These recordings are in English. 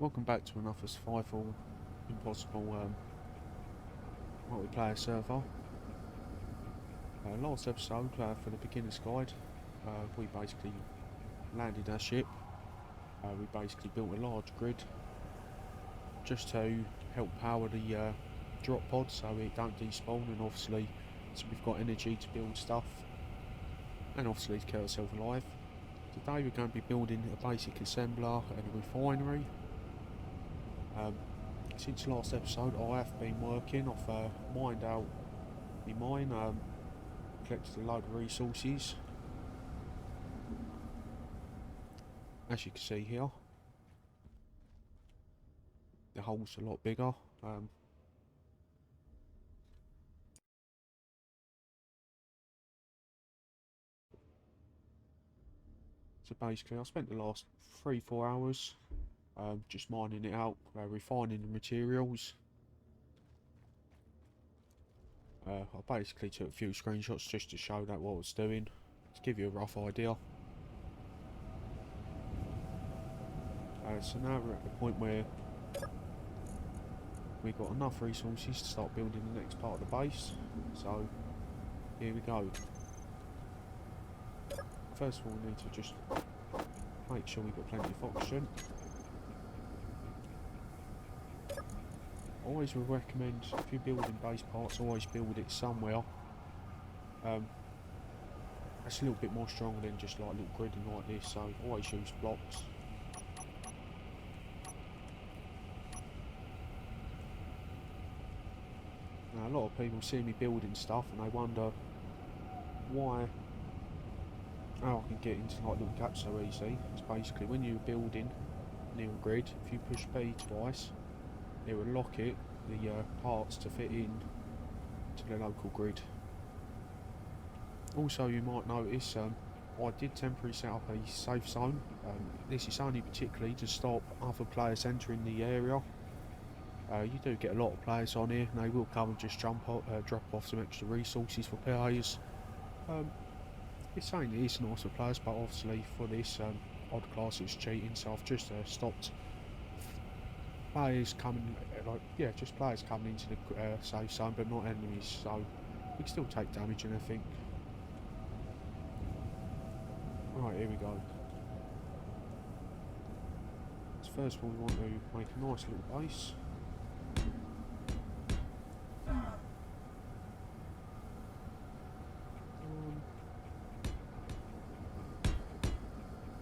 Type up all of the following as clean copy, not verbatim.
Welcome back to another survival impossible multiplayer server. Last episode, for the beginner's guide, we basically landed our ship. We basically built a large grid just to help power the drop pod so it don't despawn, and obviously so we've got energy to build stuff and obviously to keep ourselves alive. Today we're going to be building a basic assembler and a refinery. Since last episode I have been working. I've mined out my mine, collected a load of resources. As you can see here, the hole's a lot bigger. So basically I spent the last 3-4 hours just mining it out, refining the materials. I basically took a few screenshots just to show that what I was doing, to give you a rough idea. So now we're at the point where we've got enough resources to start building the next part of the base. So here we go. First of all we need to just make sure we've got plenty of oxygen. I always would recommend, if you're building base parts, always build it somewhere that's a little bit more strong than just like a little gridding like this, so always use blocks. Now, a lot of people see me building stuff and they wonder how I can get into like little gaps so easy. It's basically when you're building near a grid, if you push B twice, it will lock the parts to fit in to the local grid. Also, you might notice I did temporarily set up a safe zone. This is only particularly to stop other players entering the area. You do get a lot of players on here, and they will come and just drop off some extra resources for players. It's saying it is nice for players, but obviously for this odd class it's cheating, so I've just stopped players coming, just players coming into the safe zone, but not enemies, so we can still take damage and everything. Right, here we go. So first of all we want to make a nice little base.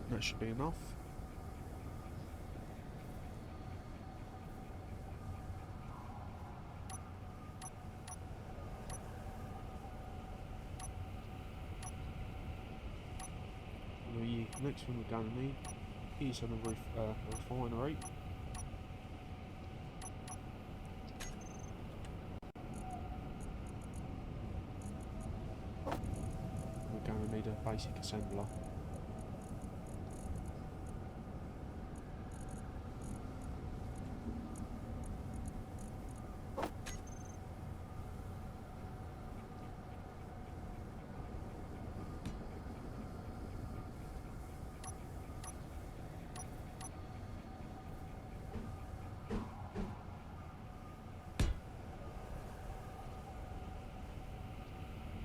That should be enough. The next one we're going to need is a refinery. We're going to need a basic assembler.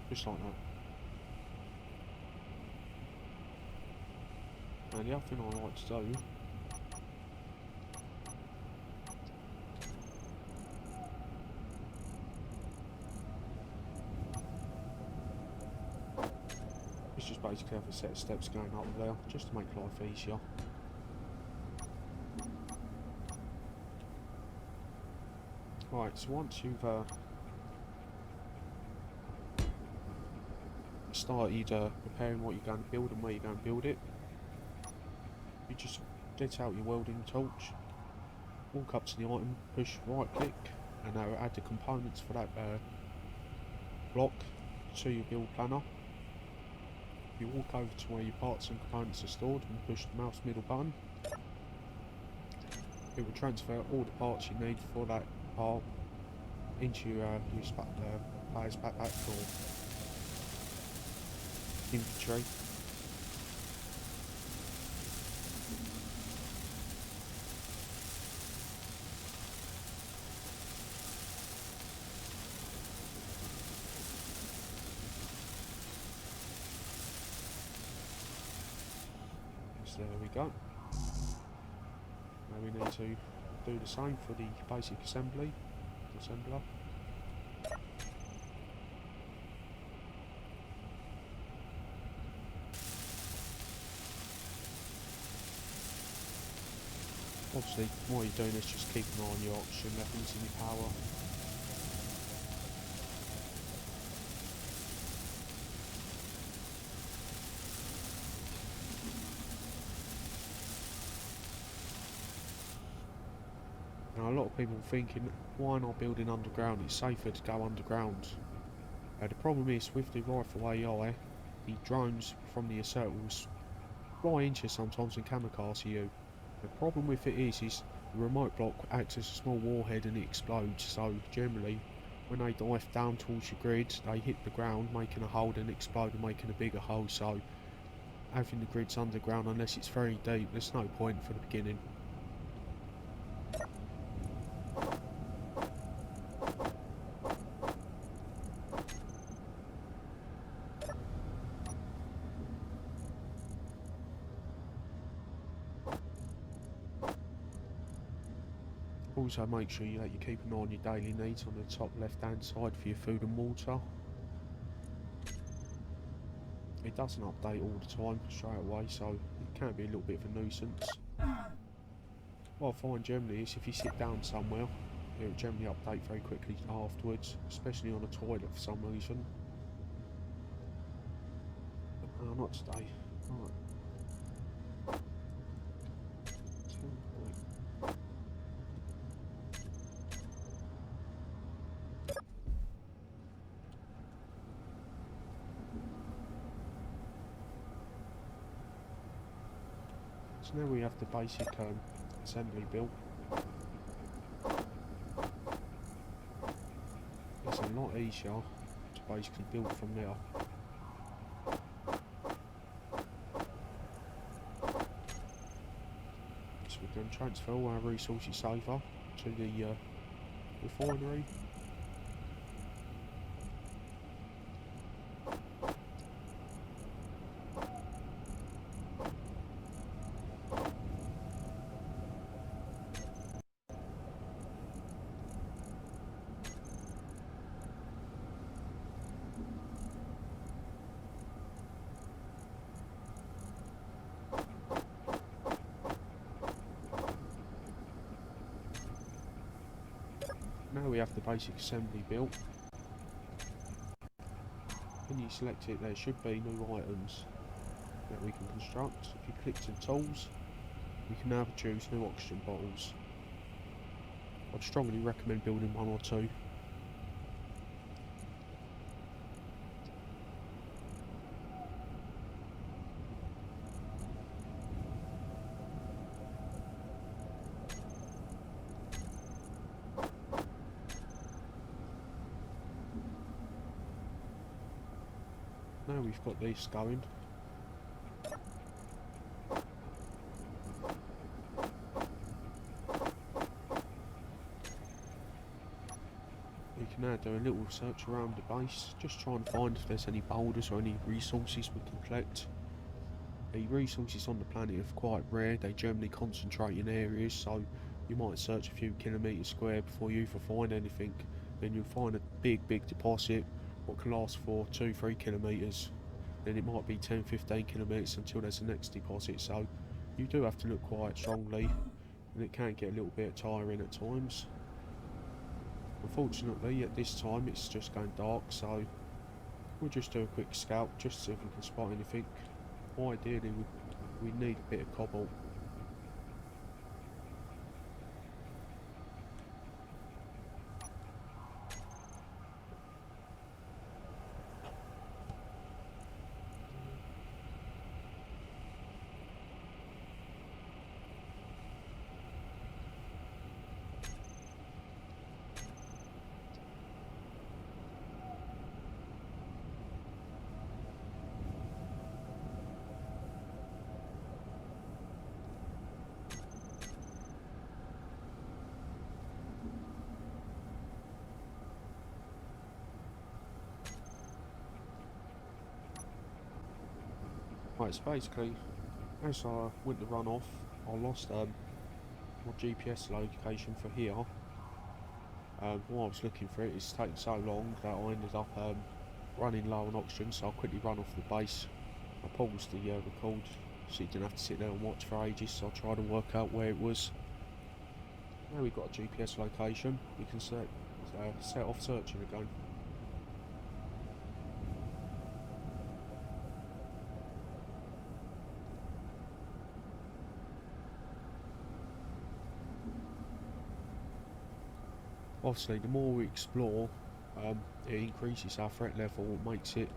Just like that. And the other thing I like to do is just basically have a set of steps going up there, just to make life easier. Right, so once you've started preparing what you're going to build and where you're going to build it, you just get out your welding torch, walk up to the item, push right click, and that will add the components for that block to your build planner. You walk over to where your parts and components are stored and push the mouse middle button. It will transfer all the parts you need for that part into your player's backpack or inventory. There we go. Now we need to do the same for the basic assembler. Obviously, while you're doing this, just keep an eye on your oxygen levels and your power. Now, a lot of people thinking, why not building underground? It's safer to go underground. The problem is, with the rifle AI, the drones from the assault will fly into you sometimes and kamikaze you. The problem with it is the remote block acts as a small warhead and it explodes, so generally when they dive down towards your grid they hit the ground making a hole and explode and making a bigger hole, so having the grids underground, unless it's very deep, there's no point for the beginning. Also make sure that you keep an eye on your daily needs on the top left hand side for your food and water. It doesn't update all the time straight away, so it can be a little bit of a nuisance. What I find generally is if you sit down somewhere, it will generally update very quickly afterwards, especially on a toilet for some reason. Not today. Right. So now we have the basic assembly built. It's a lot easier to basically build from there. So we can transfer all our resources over to the refinery. Now we have the basic assembly built. When you select it, there should be new items that we can construct. If you click to tools, we can now choose new oxygen bottles. I'd strongly recommend building one or two. Now we've got this going. We can now do a little search around the base, just try and find if there's any boulders or any resources we can collect. The resources on the planet are quite rare, they generally concentrate in areas, so you might search a few kilometres square before you ever find anything. Then you'll find a big deposit what can last for 2-3 kilometres. Then it might be 10-15 kilometres until there's the next deposit, so you do have to look quite strongly and it can get a little bit tiring at times. Unfortunately at this time it's just going dark, so we'll just do a quick scout just to see if we can spot anything. Ideally we need a bit of cobalt. Right, so basically As I went to run off, I lost my GPS location for here. While I was looking for it, it's taken so long that I ended up running low on oxygen, so I quickly run off the base. I paused the record so you didn't have to sit there and watch for ages, so I tried to work out where it was. Now we've got a GPS location, we can set off searching again. Obviously, the more we explore, it increases our threat level, makes it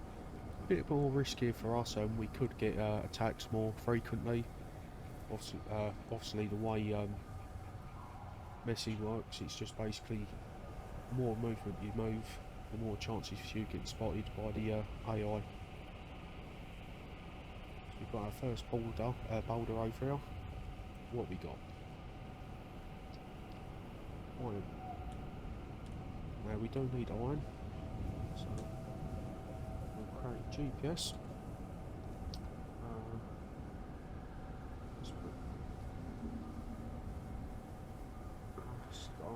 a bit more riskier for us, and we could get attacks more frequently. Obviously the way Messi works, it's just basically the more movement you move, the more chances you get spotted by the AI. So we've got our first boulder over here. What we got? Iron. Now we do need iron, so we'll create GPS. Let's put star.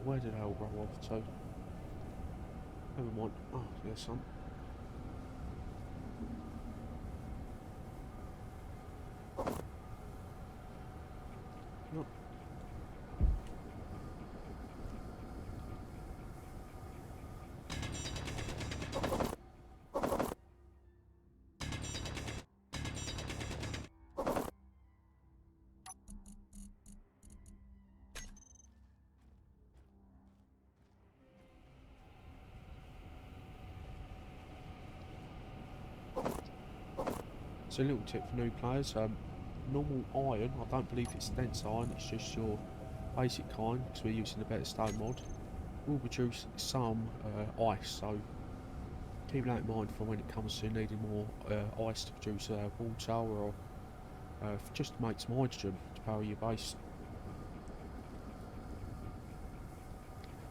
Where did I roll off to? Never mind. Oh, there's some. Yep. So a little tip for new players, normal iron, I don't believe it's dense iron, it's just your basic kind, because we're using the better stone mod, will produce some ice, so keep that in mind for when it comes to needing more ice to produce water, or just to make some hydrogen to power your base.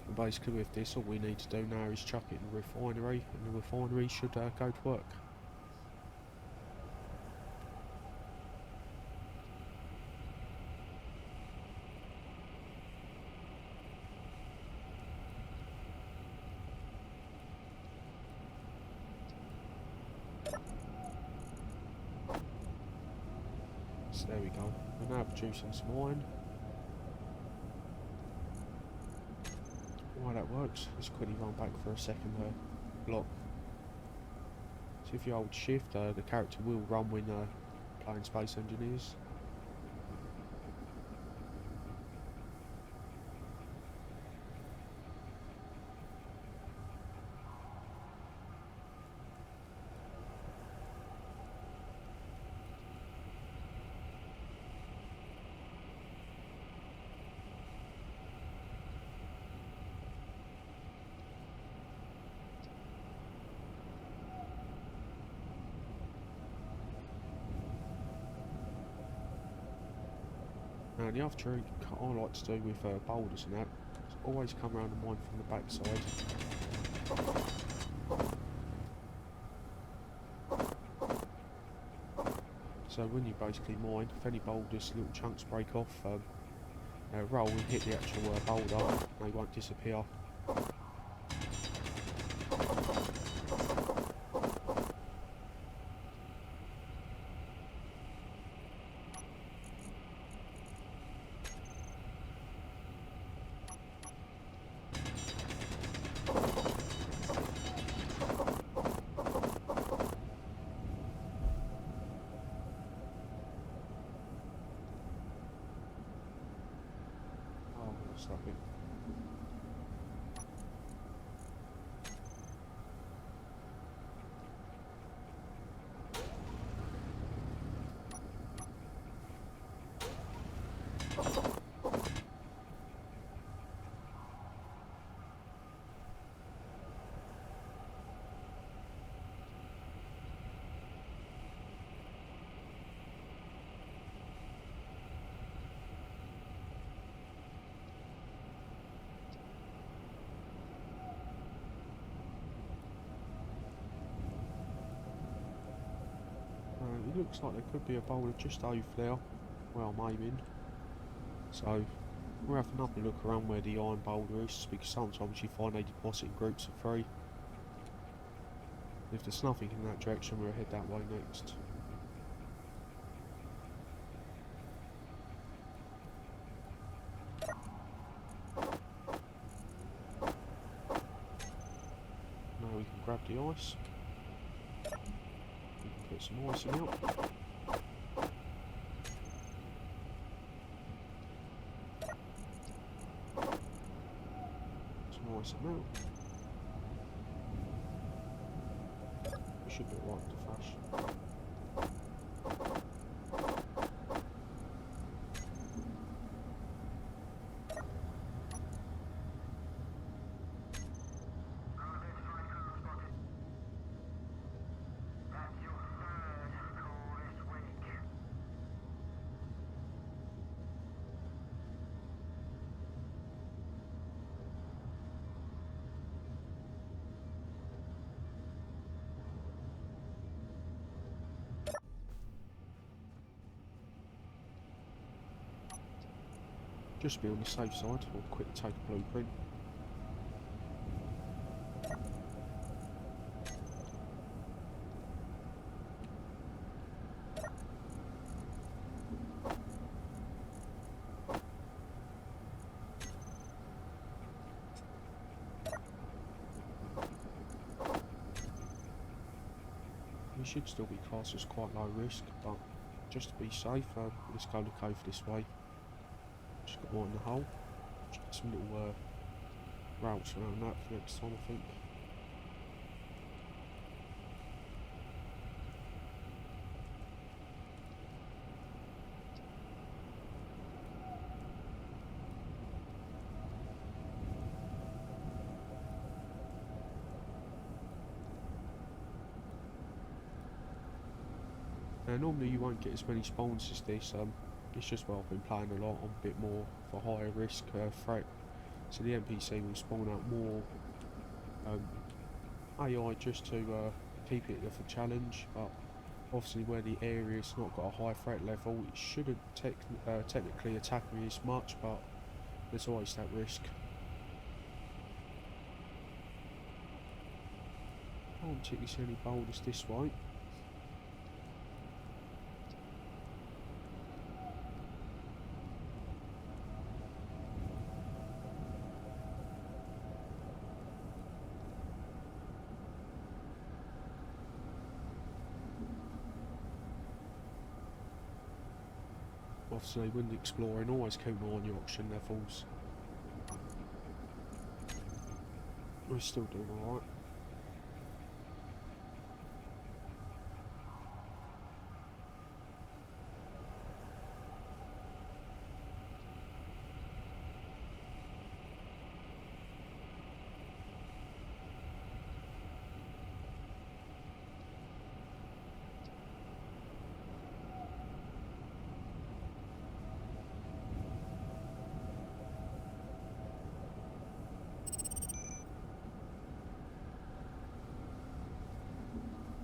And basically with this, all we need to do now is chuck it in the refinery, and the refinery should go to work. So there we go, we're now producing some iron. Why that works, let's quickly run back for a second block. So if you hold shift, the character will run when playing Space Engineers. Now the other trick I like to do with boulders and that is always come around the mine from the back side. So when you basically mine, if any boulders, little chunks break off, roll and hit the actual boulder, they won't disappear. Stop it. looks like there could be a boulder just over there where I'm aiming. So we'll have another look around where the iron boulder is, because sometimes you find they deposit in groups of 3. If there's nothing in that direction, we'll head that way next. Now we can grab the ice. We can put some ice in it. Some ice in out. We should be right to flash. Just to be on the safe side, we'll quick take a blueprint. We should still be classed as quite low risk, but just to be safe, let's go the cave this way. Just got one in the hole. Just get some little routes around that for next time, I think. Now normally you won't get as many spawns as this, it's just where I've been playing a lot on a bit more for higher risk threat. So the NPC will spawn out more AI just to keep it of a challenge, but obviously where the area's not got a high threat level, it shouldn't technically attack me as much, but there's always that risk. Can't particularly see any boulders this way. Obviously when exploring, always keep an eye on your oxygen levels. We're still doing alright.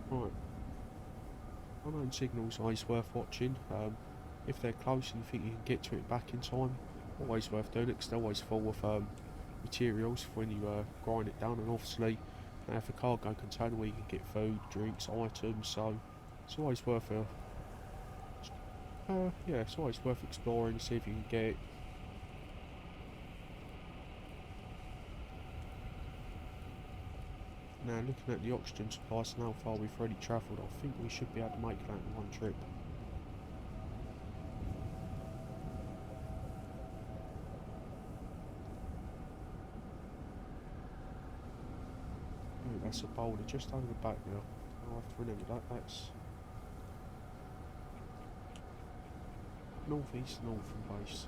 Right. Unknown signals always worth watching. If they're close and you think you can get to it back in time, always worth doing it, because they're always full of materials for when you grind it down, and obviously they have a cargo container where you can get food, drinks, items, so it's always worth yeah, it's always worth exploring, see if you can get it. Now looking at the oxygen supplies and how far we've already travelled, I think we should be able to make that in one trip. Ooh, that's a boulder just over the back now. I'll have to remember that. That's northeast north from base.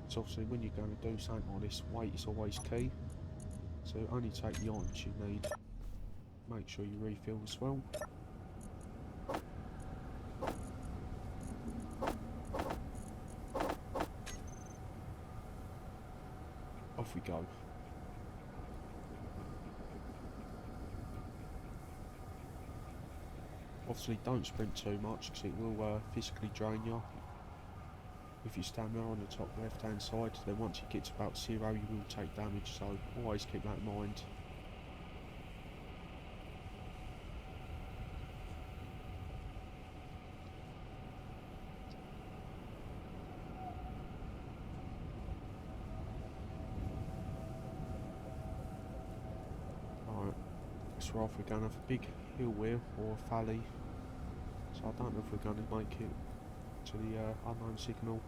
So obviously when you're going to do something like this, weight is always key. So only take the items you need. Make sure you refill as well. Off we go. Obviously don't sprint too much because it will physically drain you. If you stand there on the top left hand side, then once you get to about 0 you will take damage, so always keep that in mind. Alright, so off we're going to have a big hill here, or a valley, so I don't know if we're going to make it to the unknown signal.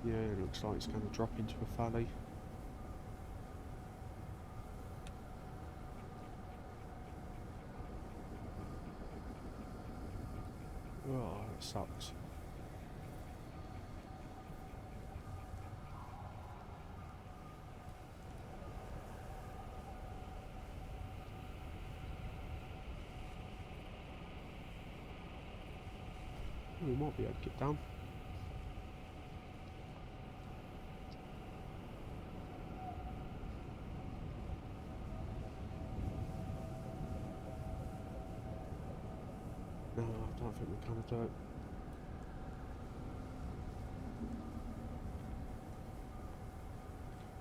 Yeah, it looks like it's going to drop into a valley. Oh, that sucks. We might be able to get down. No, I don't think we're going to do it.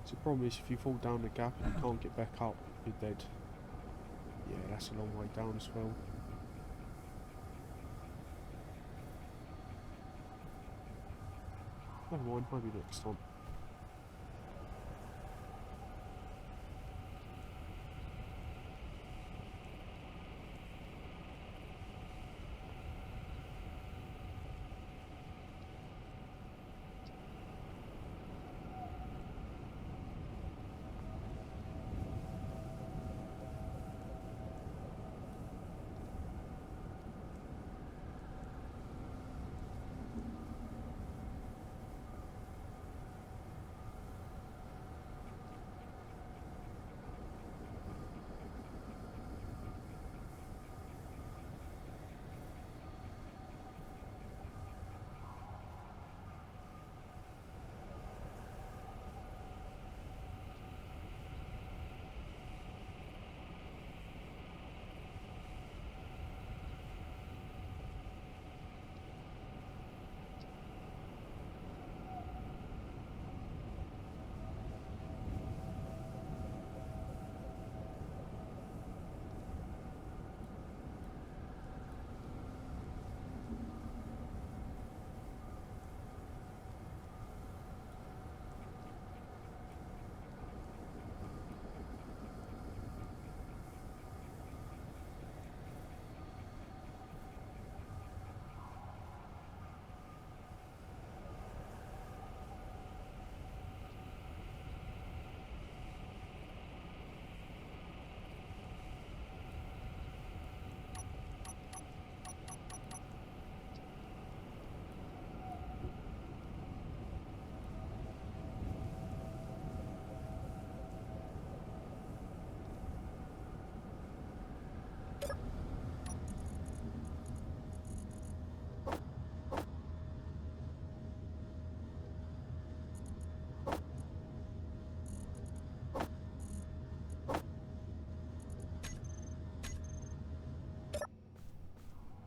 So the problem is if you fall down the gap and you can't get back up, you're dead. Yeah, that's a long way down as well. Never mind, maybe next time.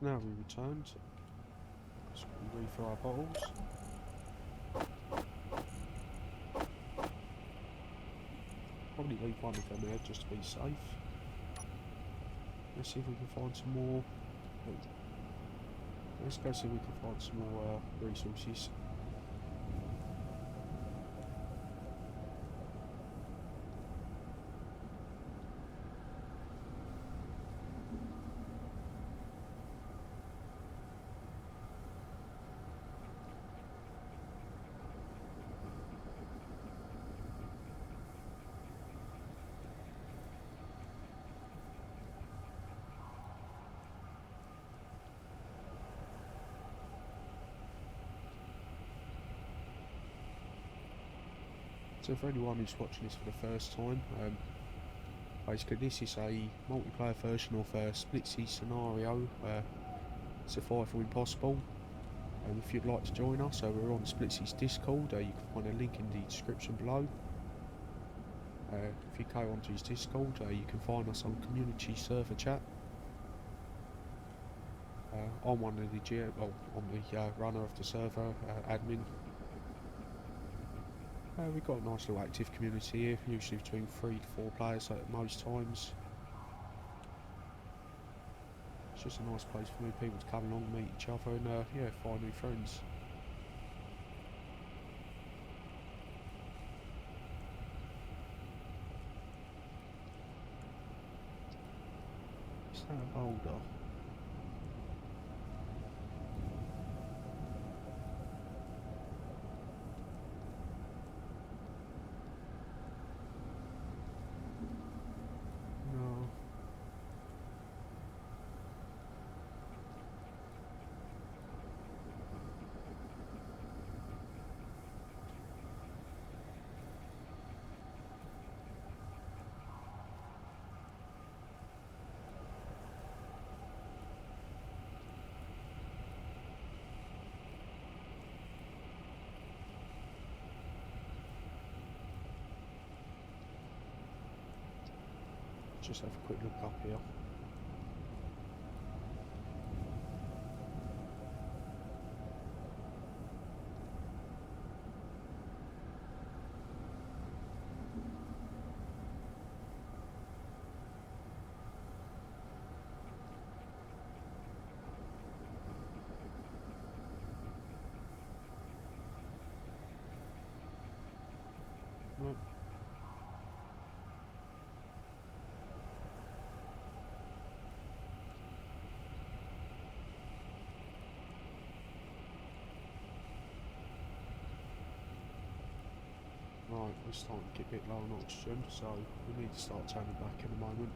Now we returned. So we refill our bottles. Probably leave one of them there just to be safe. Let's see if we can find some more. Oh, let's go see if we can find some more resources. So for anyone who's watching this for the first time, basically this is a multiplayer version of a Splitsy scenario, Survival Impossible. If you'd like to join us, we're on Splitsy's Discord, you can find a link in the description below. If you go onto his Discord, you can find us on community server chat. I'm one of the I'm the runner of the server, admin. We've got a nice little active community here, usually between 3 to 4 players at most times. It's just a nice place for new people to come along, meet each other and yeah, find new friends. Is that a boulder? No. Just have a quick look up here. Nope. Right, we're starting to get a bit low on oxygen, so we need to start turning back in a moment.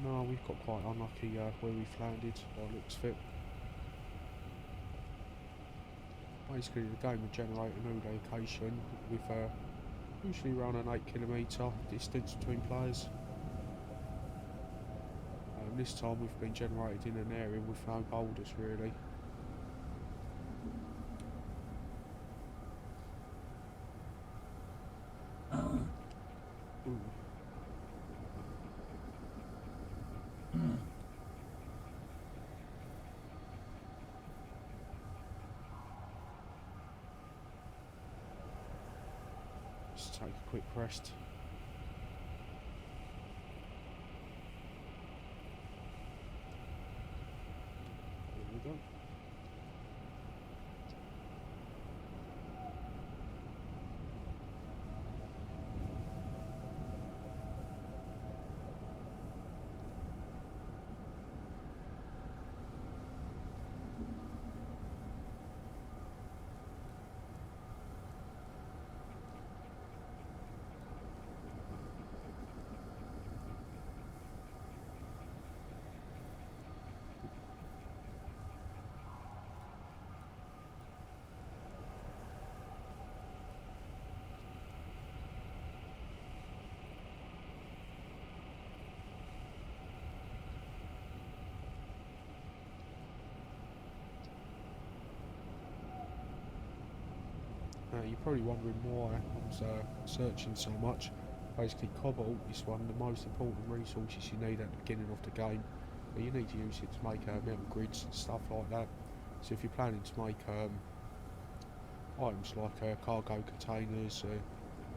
No, we've got quite unlucky where we've landed, by the looks of it. Basically the game will generate a new location with usually around an 8 km distance between players. This time we've been generated in an area with no boulders really. Ooh. Just take a quick rest. There we go. You're probably wondering why I was searching so much. Basically, cobalt is one of the most important resources you need at the beginning of the game. You need to use it to make metal grids and stuff like that. So if you're planning to make items like cargo containers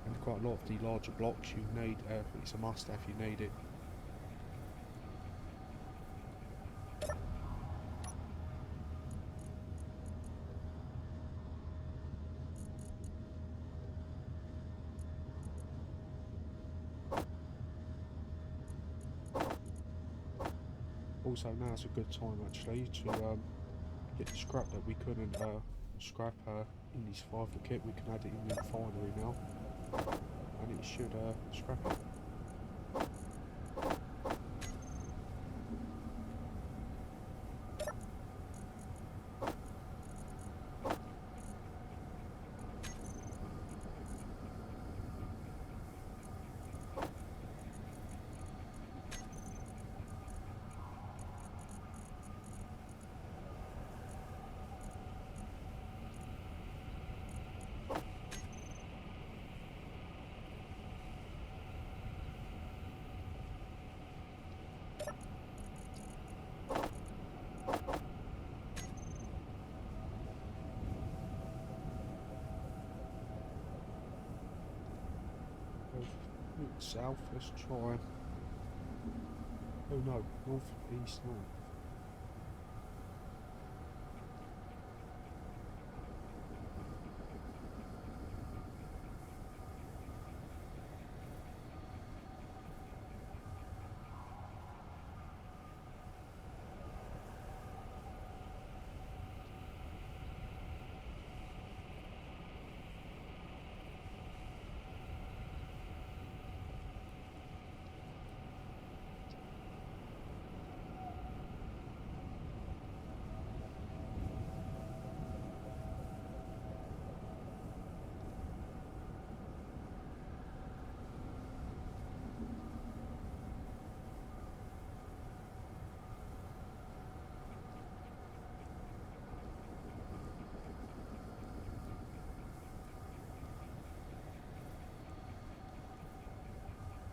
and quite a lot of the larger blocks, you need it's a must-have. You need it. Also, now's a good time actually to get the scrap that we couldn't scrap in this survival kit. We can add it in the refinery now, and it should scrap it. South, let's try. Oh no, north, east, north.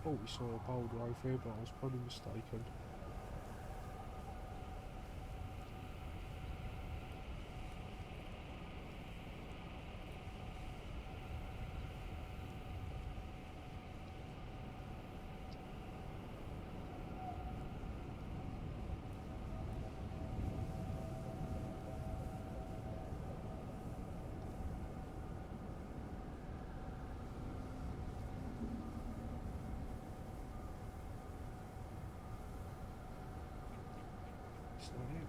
Oh, we saw a boulder over here, but I was probably mistaken. Is that it?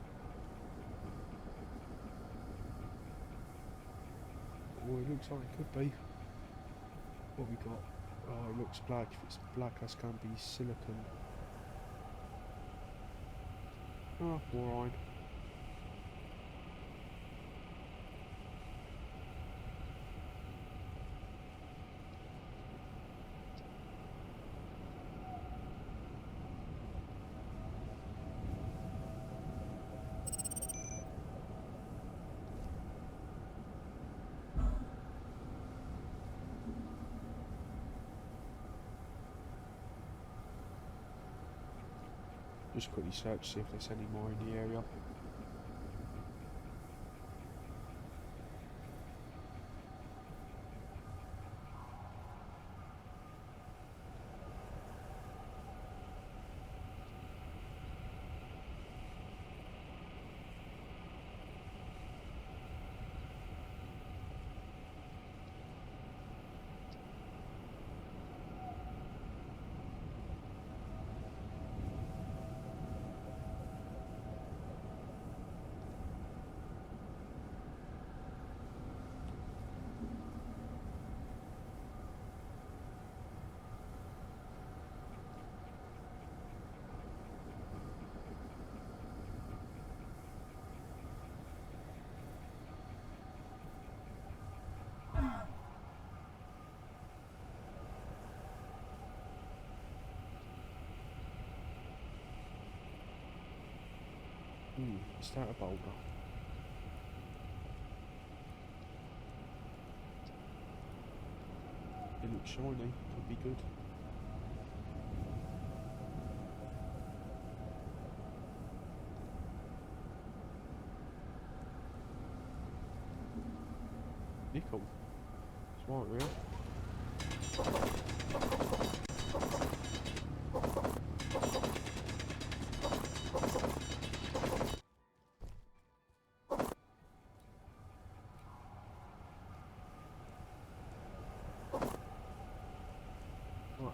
Oh, it looks like it could be. What we got? Oh, it looks black. If it's black, that's going to be silicon. Oh, more iron. Just quickly search, see if there's any more in the area. Is that a boulder? looks shiny, could be good. Nickel. Smart, real. Right.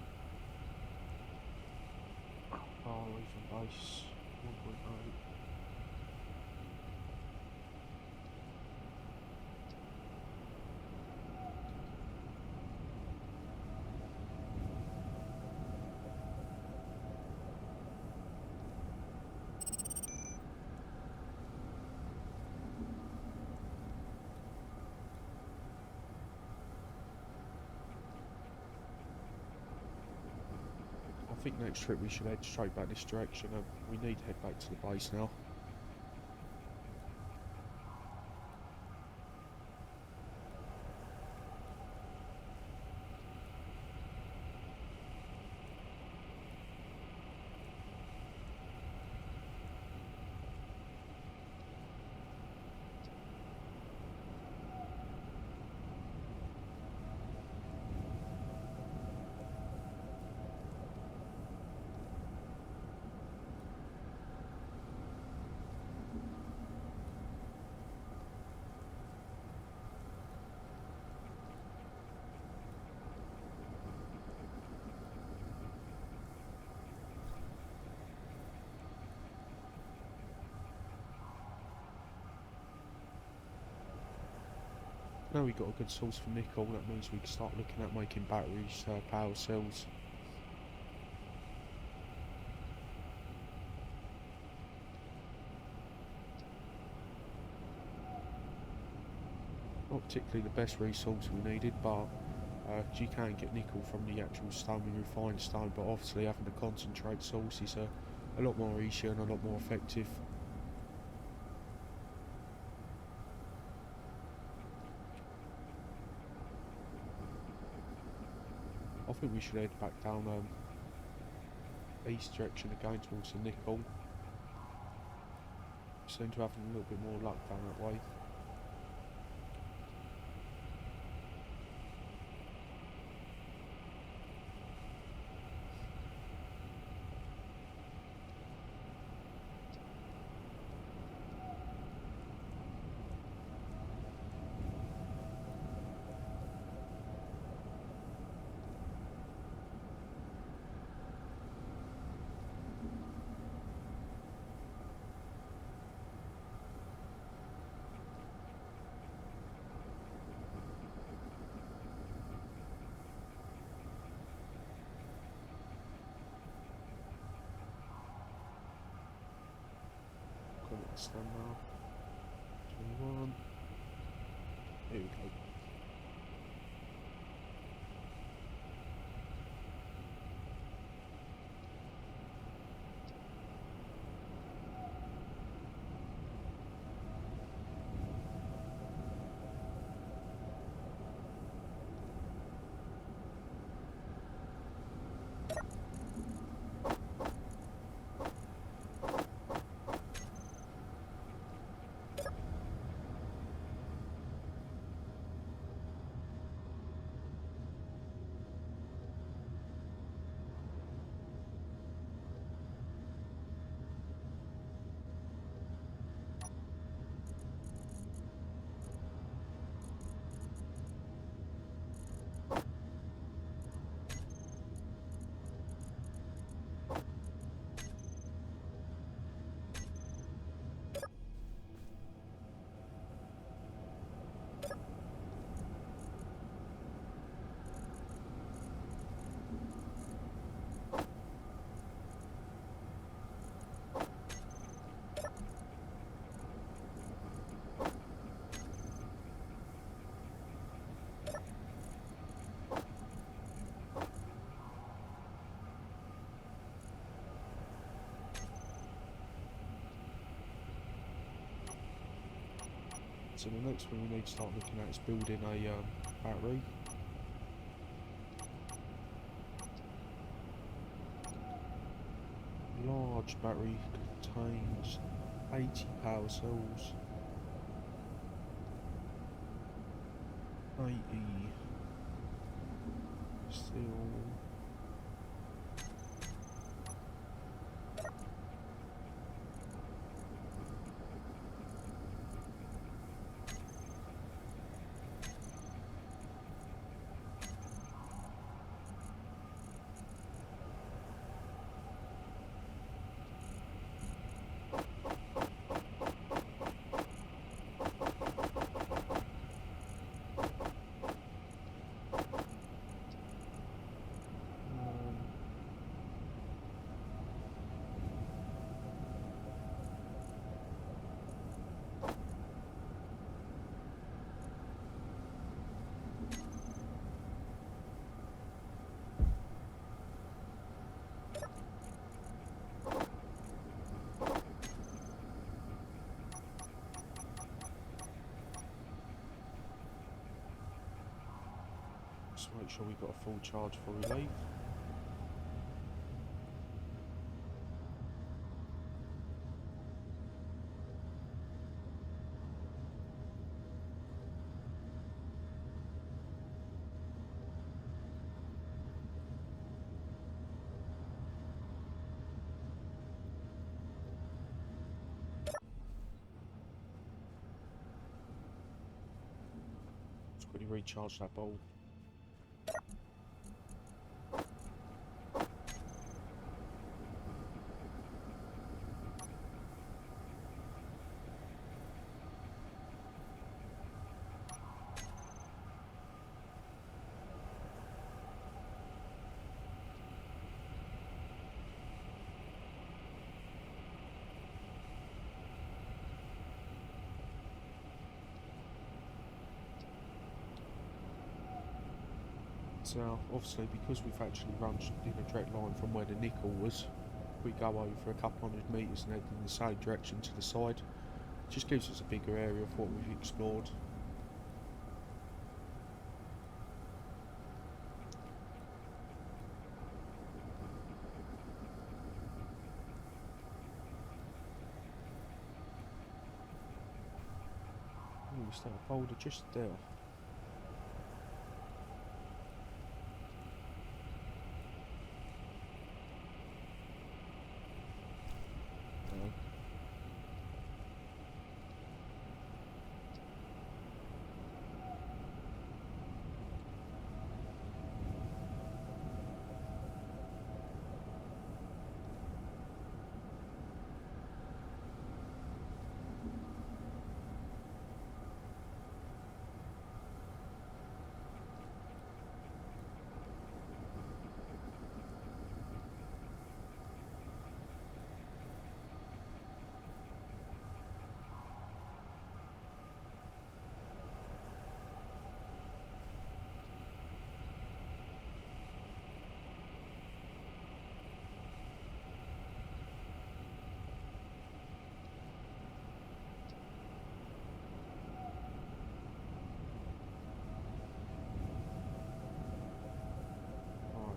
Power away from base. 1.8. I think next trip we should head straight back this direction. We need to head back to the base now. Now we've got a good source for nickel, that means we can start looking at making batteries, power cells. Not particularly the best resource we needed, but you can get nickel from the actual stone when you refine stone, but obviously having the concentrate source is a lot more easier and a lot more effective. I think we should head back down east direction again towards the nickel. Seem to have a little bit more luck down that way. Stand now. 21. Here we go. So the next thing we need to start looking at is building a battery. Large battery contains 80 power cells. 80 still. Just make sure we've got a full charge before we leave. Just quickly recharge that bowl. So obviously, because we've actually run in a direct line from where the nickel was, we go over a couple hundred metres and head in the same direction to the side. It just gives us a bigger area of what we've explored. Ooh, we start a boulder just there.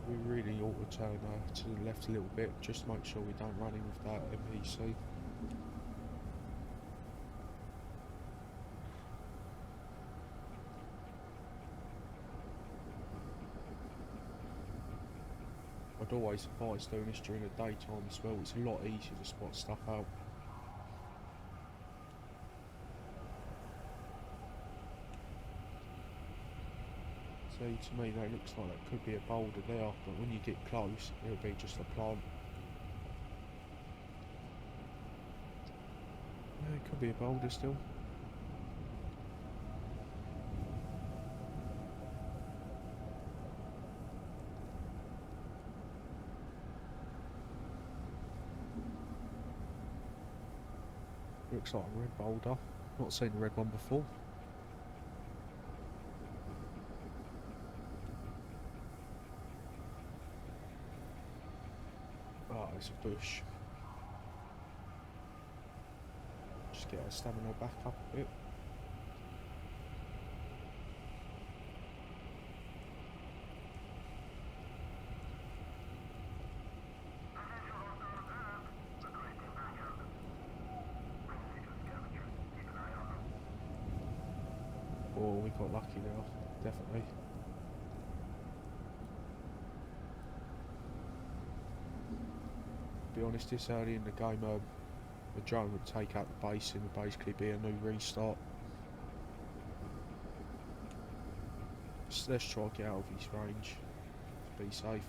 We really ought to turn to the left a little bit, just to make sure we don't run in with that NPC. I'd always advise doing this during the daytime as well. It's a lot easier to spot stuff out. See, to me that looks like that could be a boulder there, but when you get close it'll be just a plant. Yeah, it could be a boulder still. Looks like a red boulder. Not seen a red one before. Ah, it's a bush. Just get our stamina back up a bit. we got lucky there, definitely. To be honest, this early in the game, the drone would take out the base and would basically be a new restart. So let's try to get out of his range to be safe.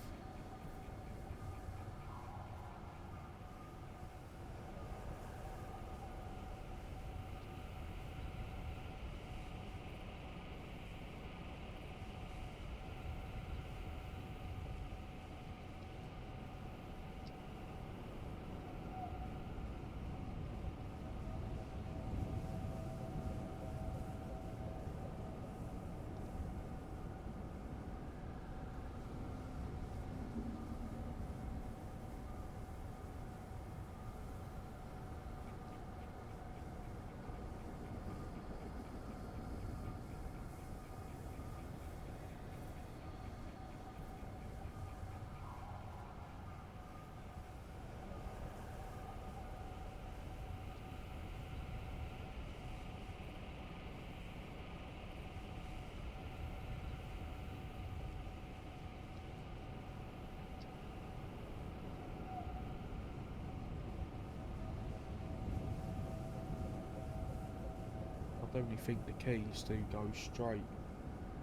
I only think the key is to go straight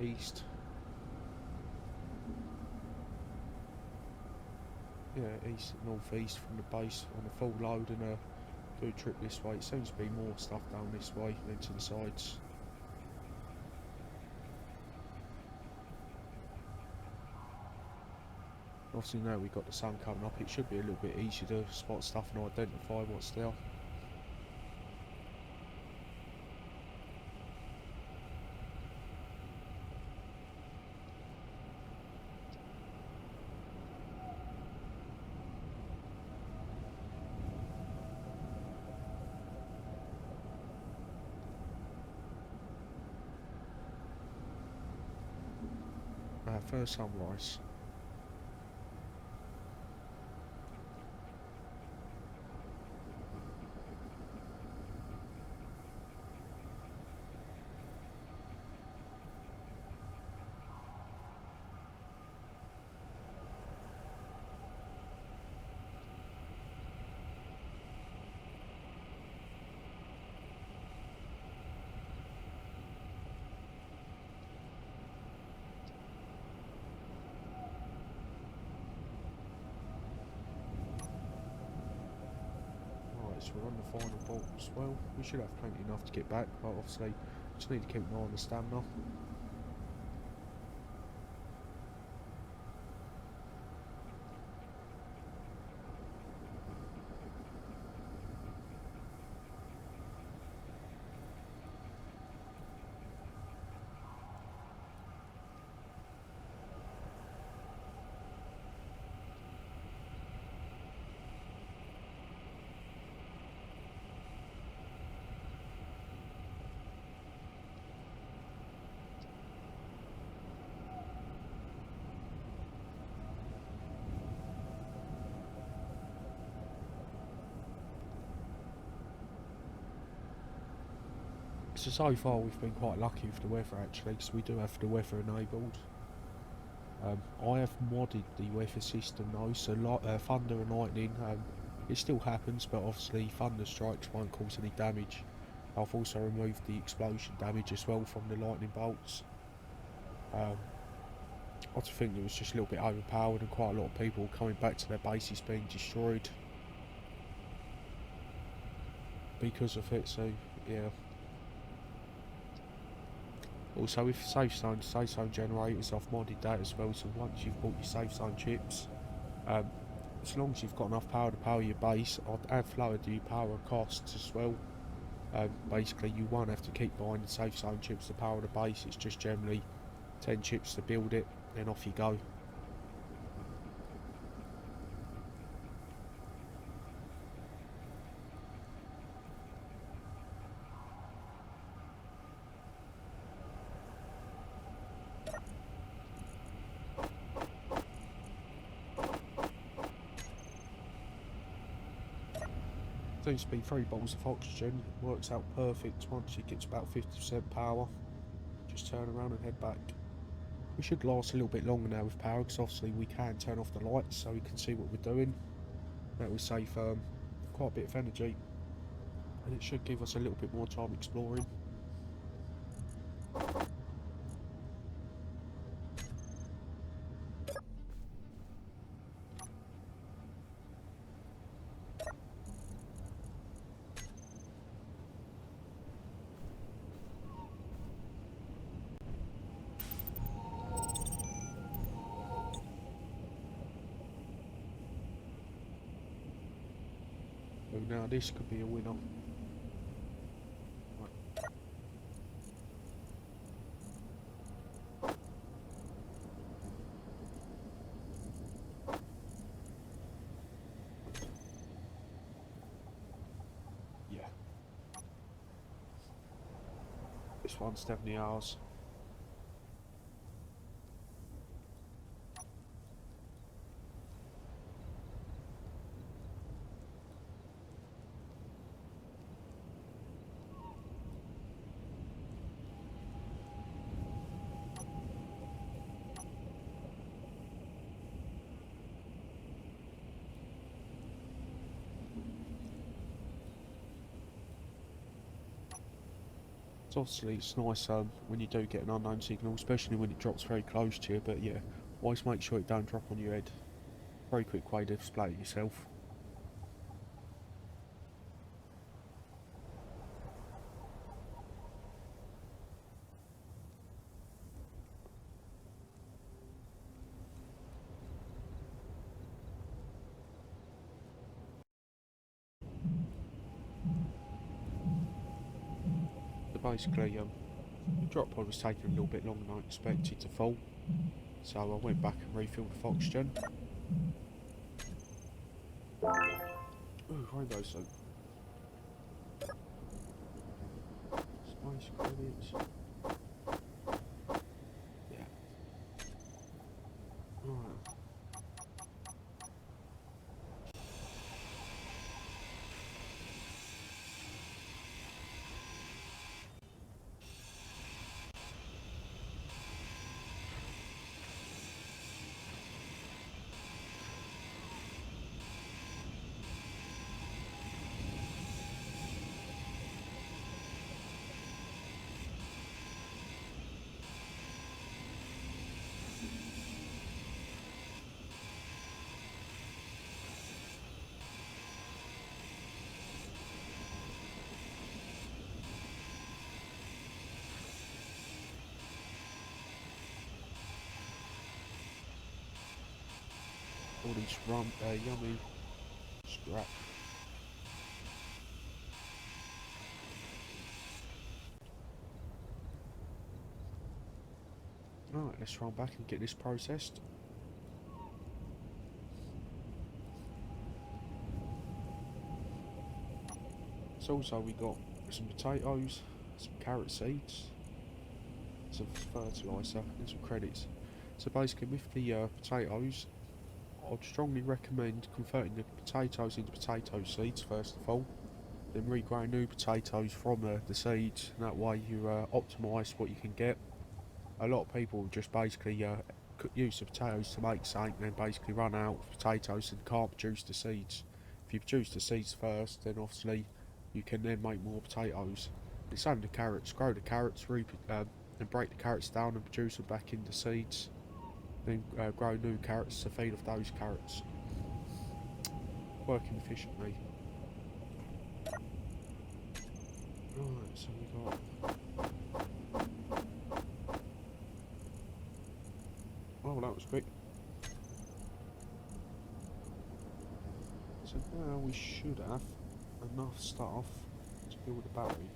east. Yeah, east, northeast from the base on a full load and do a trip this way. It seems to be more stuff down this way than to the sides. Obviously now we've got the sun coming up, it should be a little bit easier to spot stuff and identify what's there. First sunrise. So we're on the final bolt as well. We should have plenty enough to get back, but obviously just need to keep an eye on the stamina. So far we've been quite lucky with the weather actually, because we do have the weather enabled. I have modded the weather system though, so thunder and lightning, it still happens, but obviously thunder strikes won't cause any damage. I've also removed the explosion damage as well from the lightning bolts. I just think it was just a little bit overpowered and quite a lot of people coming back to their bases being destroyed because of it, so yeah. Also with safe zone generators, I've modded that as well, so once you've bought your safe zone chips, as long as you've got enough power to power your base, I'd add lowered the power costs as well. Basically you won't have to keep buying the safe zone chips to power the base, it's just generally 10 chips to build it, then off you go. Seems to be 3 bottles of oxygen, works out perfect once it gets about 50% power. just turn around and head back. We should last a little bit longer now with power, because obviously we can turn off the lights so we can see what we're doing. That will save quite a bit of energy, and it should give us a little bit more time exploring. So now this could be a winner. Right. Yeah. This one's definitely ours. So obviously it's nice when you do get an unknown signal, especially when it drops very close to you, but yeah, always make sure it don't drop on your head. Very quick way to splat it yourself. So basically, the drop pod was taking a little bit longer than I expected to fall, so I went back and refilled the oxygen. Ooh, rainbow soup. Space credits. Yeah. Right. All these yummy scrap. Right, let's run back and get this processed. So also we got some potatoes, some carrot seeds, some fertiliser and some credits. So basically with the potatoes, I'd strongly recommend converting the potatoes into potato seeds first of all, then regrowing new potatoes from the seeds, and that way you optimise what you can get. A lot of people just basically use the potatoes to make something, then basically run out of potatoes and can't produce the seeds. If you produce the seeds first, then obviously you can then make more potatoes. The same with the carrots. Grow the carrots, and break the carrots down and produce them back into seeds. Then grow new carrots to feed off those carrots. Working efficiently. Right, so we got... Oh, that was quick. So now we should have enough stuff to build a battery.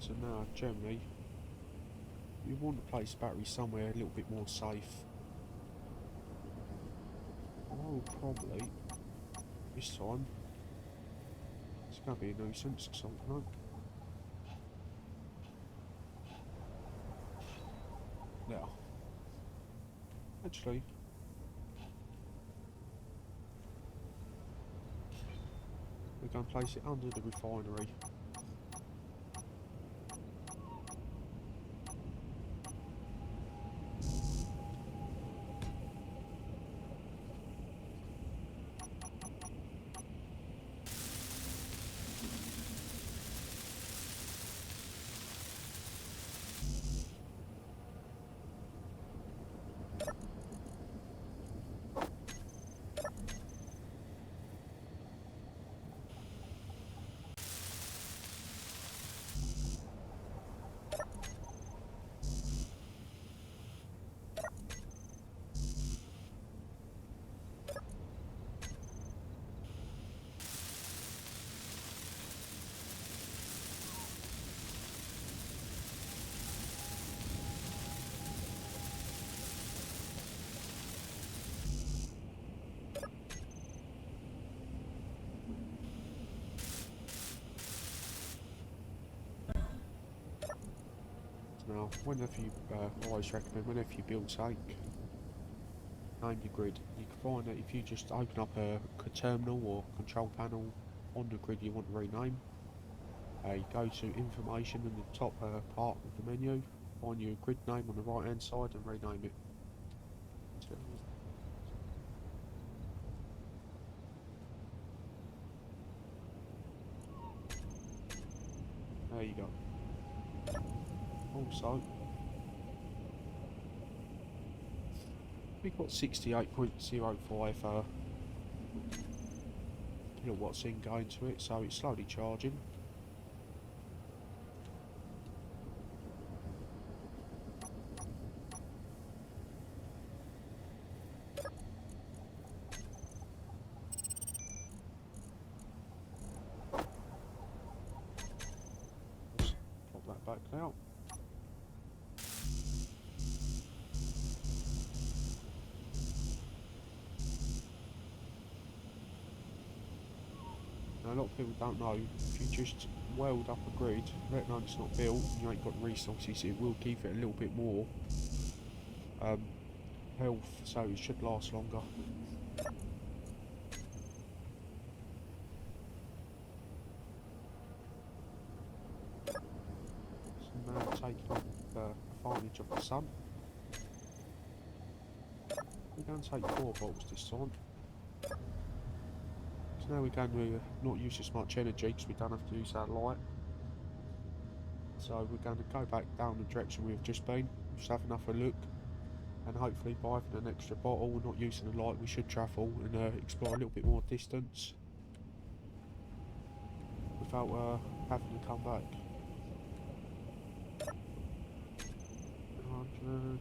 So now, generally, you want to place batteries somewhere a little bit more safe. I will probably, this time, it's going to be a nuisance, because I don't know. Now, actually, we're going to place it under the refinery. Now, whenever you, I always recommend whenever you build something, name your grid. You can find that if you just open up a terminal or control panel on the grid you want to rename, you go to information in the top part of the menu, find your grid name on the right hand side and rename it. There you go. Also, we've got 68.05 kilowatts in going to it, so it's slowly charging. Pop that back now. Now, a lot of people don't know, if you just weld up a grid, let alone it's not built, and you ain't got resources, it will give it a little bit more health, so it should last longer. So now taking advantage of the sun, we're going to take 4 volts this time. So now we're going to not use as much energy because we don't have to use that light. So we're going to go back down the direction we've just been, just have another look, and hopefully by having an extra bottle and not using the light we should travel and explore a little bit more distance without having to come back. 100.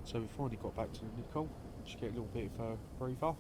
So we finally got back to the nickel. Just get a little bit of a breather.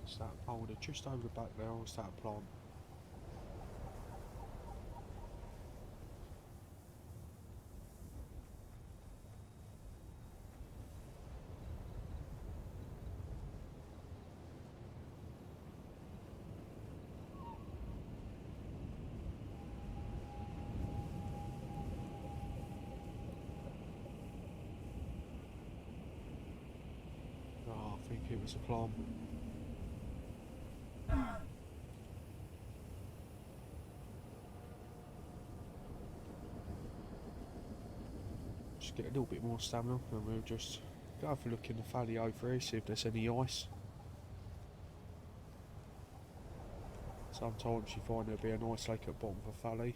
It's that boulder just over the back there, it's that plant. Oh, I think it was a plant. Just get a little bit more stamina and we'll just go for a look in the valley over here, see if there's any ice. Sometimes you find there'll be an ice lake at the bottom of a valley.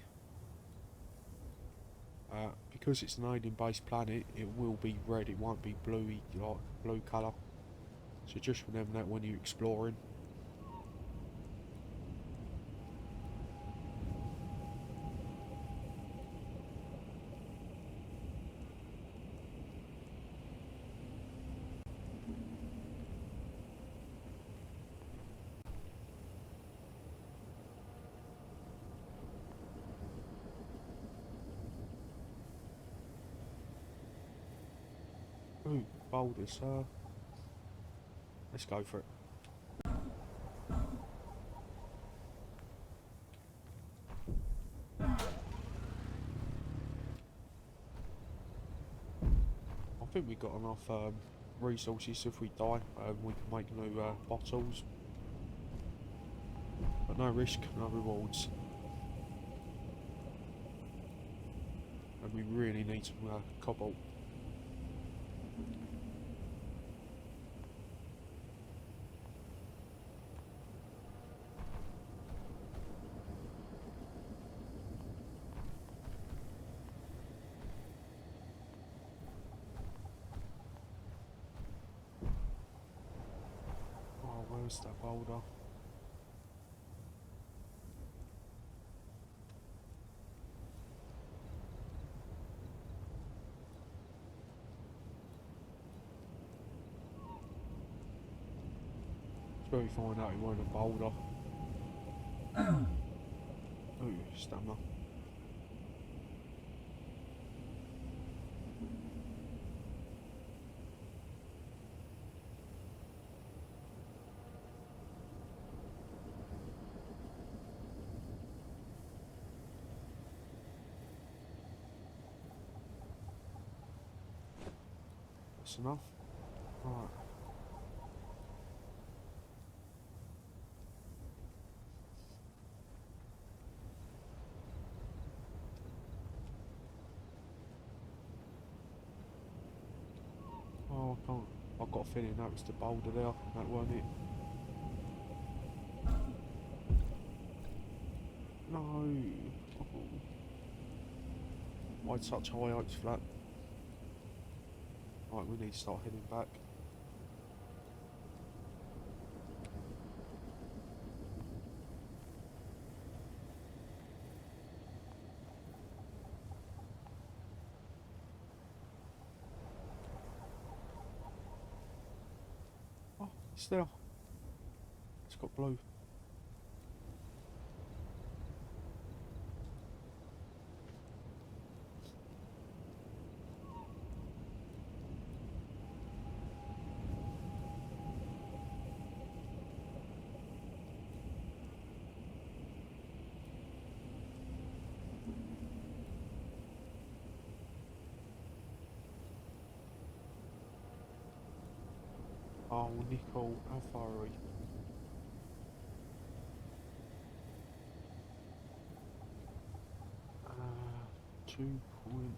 Because it's an alien based planet, it will be red, it won't be bluey, like blue colour. So just remember that when you're exploring. Ooh, boulders, let's go for it. I think we got enough resources. If we die, we can make new bottles. But no risk, no rewards. And we really need some cobalt. Oh, where's that boulder? It's where we find out it wasn't a boulder. Ooh, stamina. That's enough. Right. Oh, I can't. I've got a feeling that was the boulder there. That wasn't it. No. Oh. I had such high hopes for that. Right, we need to start heading back. Oh, it's there. It's got blue. Oh, Nicole, how far are we? Uh, 2 point.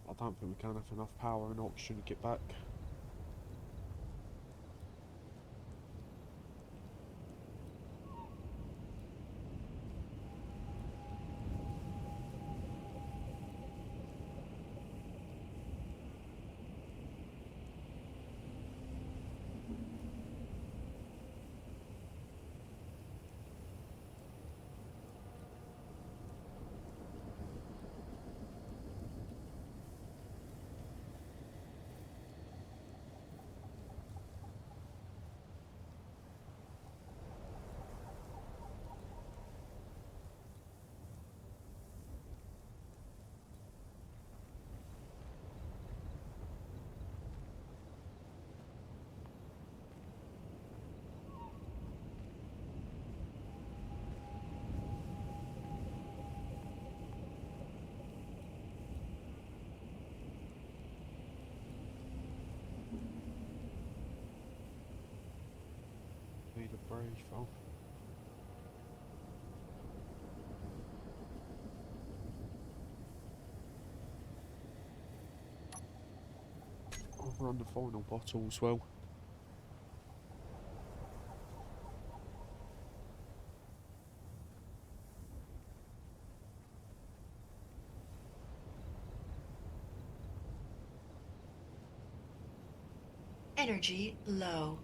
I don't think we're going to have enough power in auction to get back. Need a break, though. I'll run the final bottle as well. Energy low.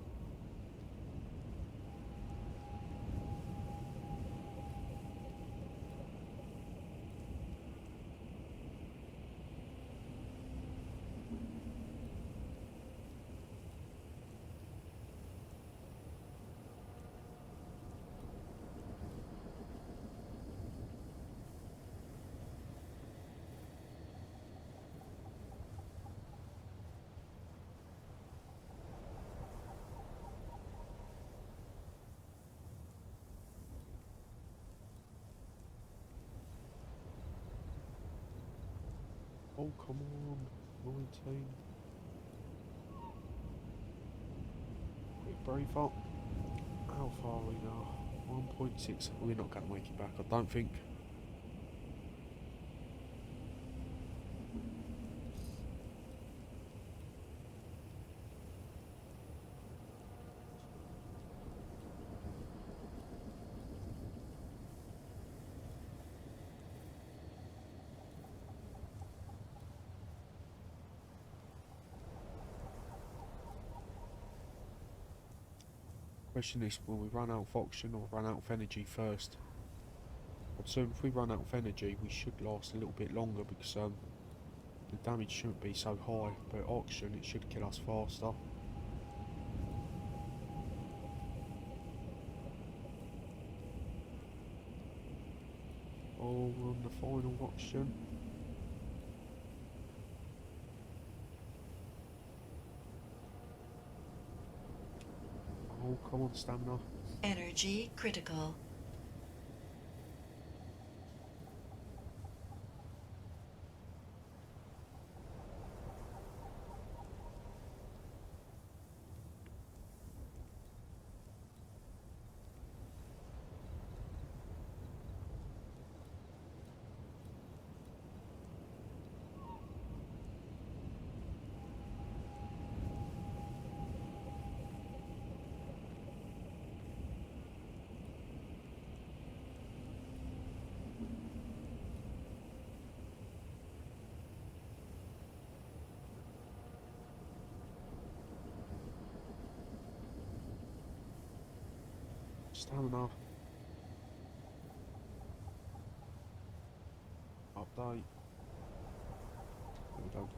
Oh, come on. 19. Quick break up. How far are we now? 1.6. We're not going to make it back, I don't think. Question is, will we run out of oxygen or run out of energy first? I'd assume if we run out of energy, we should last a little bit longer because the damage shouldn't be so high, but oxygen, it should kill us faster. Oh, we're on the final oxygen. Oh, come on, stamina. Energy critical. Stamina. Update. There we go.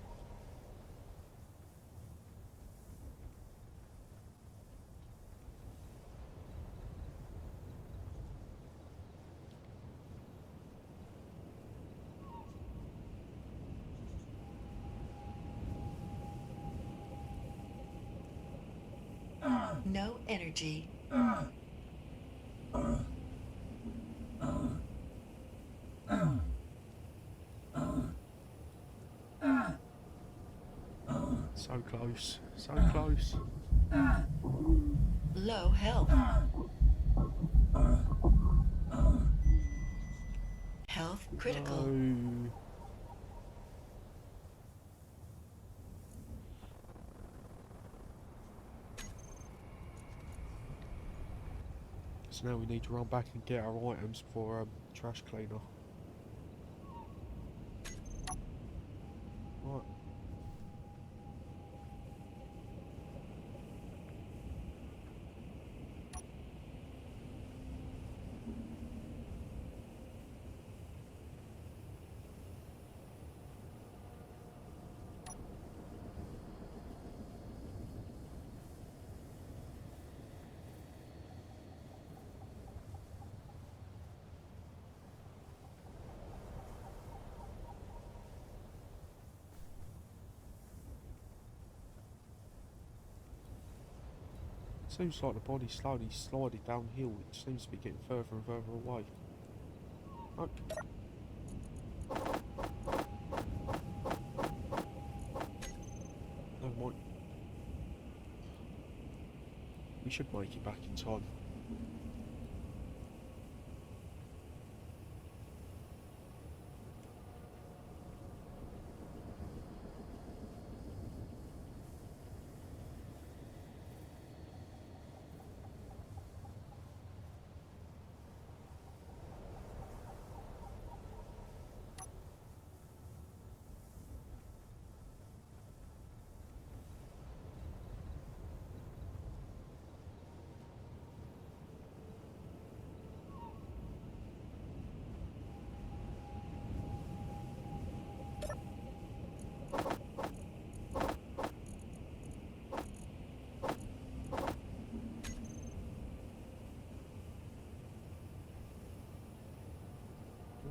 No energy. So close, so close. Low health. Health critical. No. So now we need to run back and get our items for trash cleaner. Right. Seems like the body's slowly sliding downhill. It seems to be getting further and further away. Oh. Never mind. We should make it back in time.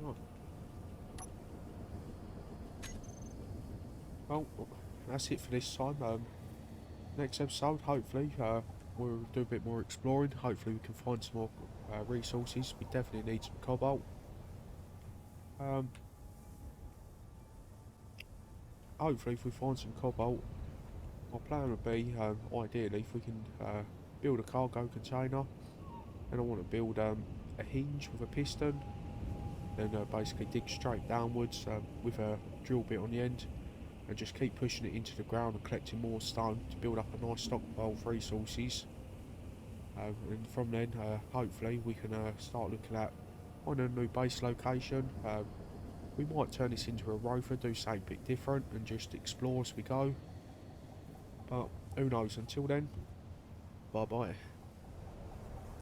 Right. Well, that's it for this time. Next episode, hopefully, we'll do a bit more exploring. Hopefully, we can find some more resources. We definitely need some cobalt. Hopefully, if we find some cobalt, my plan would be, ideally, if we can build a cargo container, and I want to build a hinge with a piston, then basically dig straight downwards with a drill bit on the end, and just keep pushing it into the ground and collecting more stone to build up a nice stockpile of resources. And from then, hopefully, we can start looking at on a new base location. We might turn this into a rover, do something a bit different, and just explore as we go. But who knows? Until then, bye bye.